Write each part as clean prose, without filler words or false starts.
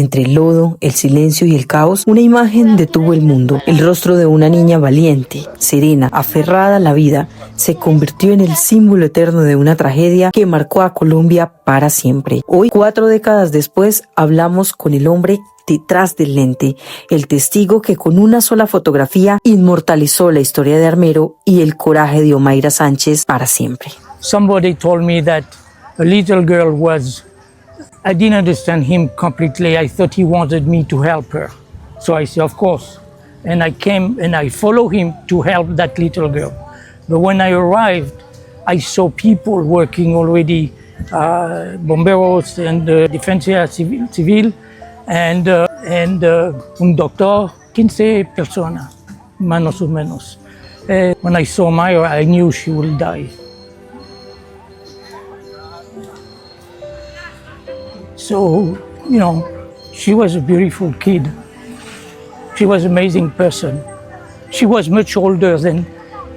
Entre el lodo, el silencio y el caos, una imagen detuvo el mundo. El rostro de una niña valiente, serena, aferrada a la vida, se convirtió en el símbolo eterno de una tragedia que marcó a Colombia para siempre. Hoy, 4 décadas después, hablamos con el hombre detrás del lente, el testigo que con una sola fotografía inmortalizó la historia de Armero y el coraje de Omaira Sánchez para siempre. Somebody told me that a little girl I didn't understand him completely. I thought he wanted me to help her. So I said, of course. And I came and I followed him to help that little girl. But when I arrived, I saw people working already, bomberos and defensa civil, and un doctor, 15 personas, más o menos. When I saw Omaira, I knew she would die. So, she was a beautiful kid. She was an amazing person. She was much older than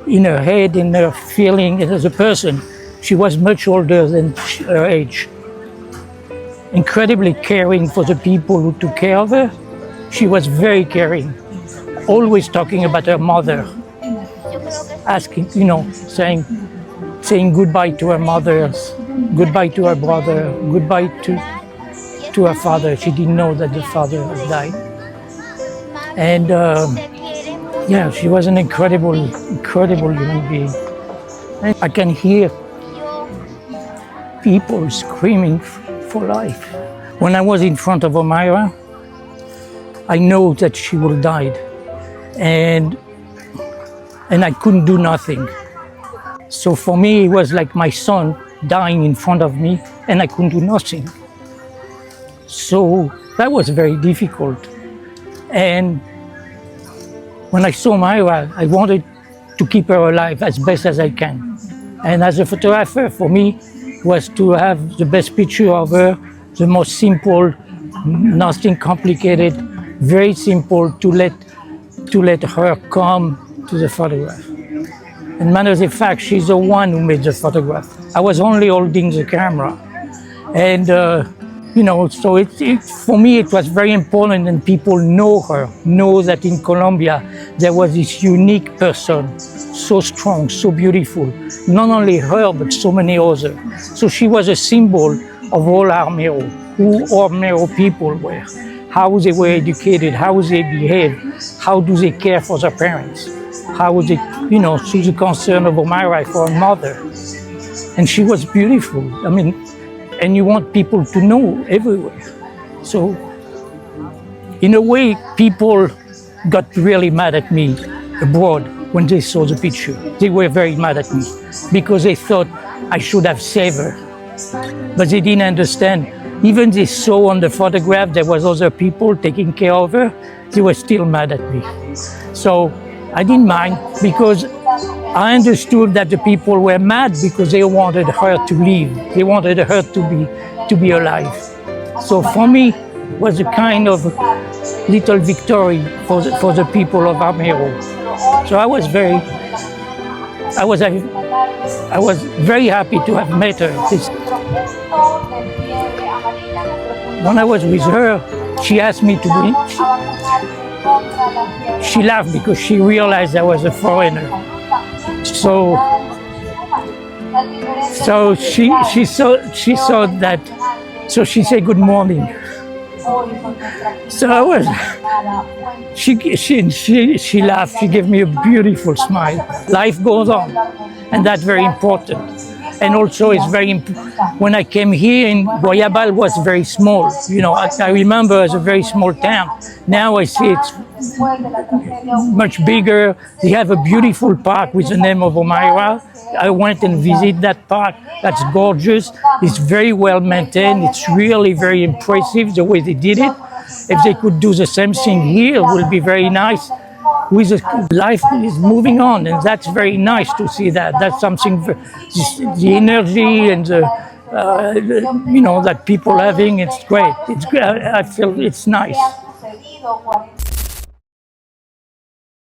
in her head, in her feeling as a person. She was much older than her age. Incredibly caring for the people who took care of her. She was very caring, always talking about her mother, asking, saying goodbye to her mother, goodbye to her brother, goodbye to her father. She didn't know that the father had died. And she was an incredible human being. And I can hear people screaming for life. When I was in front of Omaira, I know that she would die. And I couldn't do nothing. So for me, it was like my son dying in front of me, and I couldn't do nothing. So that was very difficult. And when I saw Omaira, I wanted to keep her alive as best as I can. And as a photographer, for me, was to have the best picture of her, the most simple, nothing complicated, very simple, to let her come to the photograph. And matter of fact, she's the one who made the photograph. I was only holding the camera. And so for me, it was very important, and people know that in Colombia, there was this unique person, so strong, so beautiful. Not only her, but so many others. So she was a symbol of all Armero, who Armero people were, how they were educated, how they behaved, how do they care for their parents, how they, through the concern of Omaira for her mother. And she was beautiful. And you want people to know everywhere. So, in a way, people got really mad at me abroad when they saw the picture. They were very mad at me because they thought I should have saved her. But they didn't understand. Even they saw on the photograph there was other people taking care of her, they were still mad at me. So I didn't mind because I understood that the people were mad because they wanted her to live. They wanted her to be alive. So for me, it was a kind of little victory for the people of Armero. So I was very happy to have met her. When I was with her, she asked me to be. She laughed because she realized I was a foreigner. So she saw that. So she said good morning. So she laughed. She gave me a beautiful smile. Life goes on, and that's very important. And also, it's very important. When I came here in Guayabal, was very small. I remember as a very small town. Now I see it's much bigger. They have a beautiful park with the name of Omaira. I went and visited that park. That's gorgeous. It's very well maintained. It's really very impressive the way they did it. If they could do the same thing here, it would be very nice. Life is moving on, and that's very nice to see that. That's something, the energy and that people having, it's great. I feel it's nice.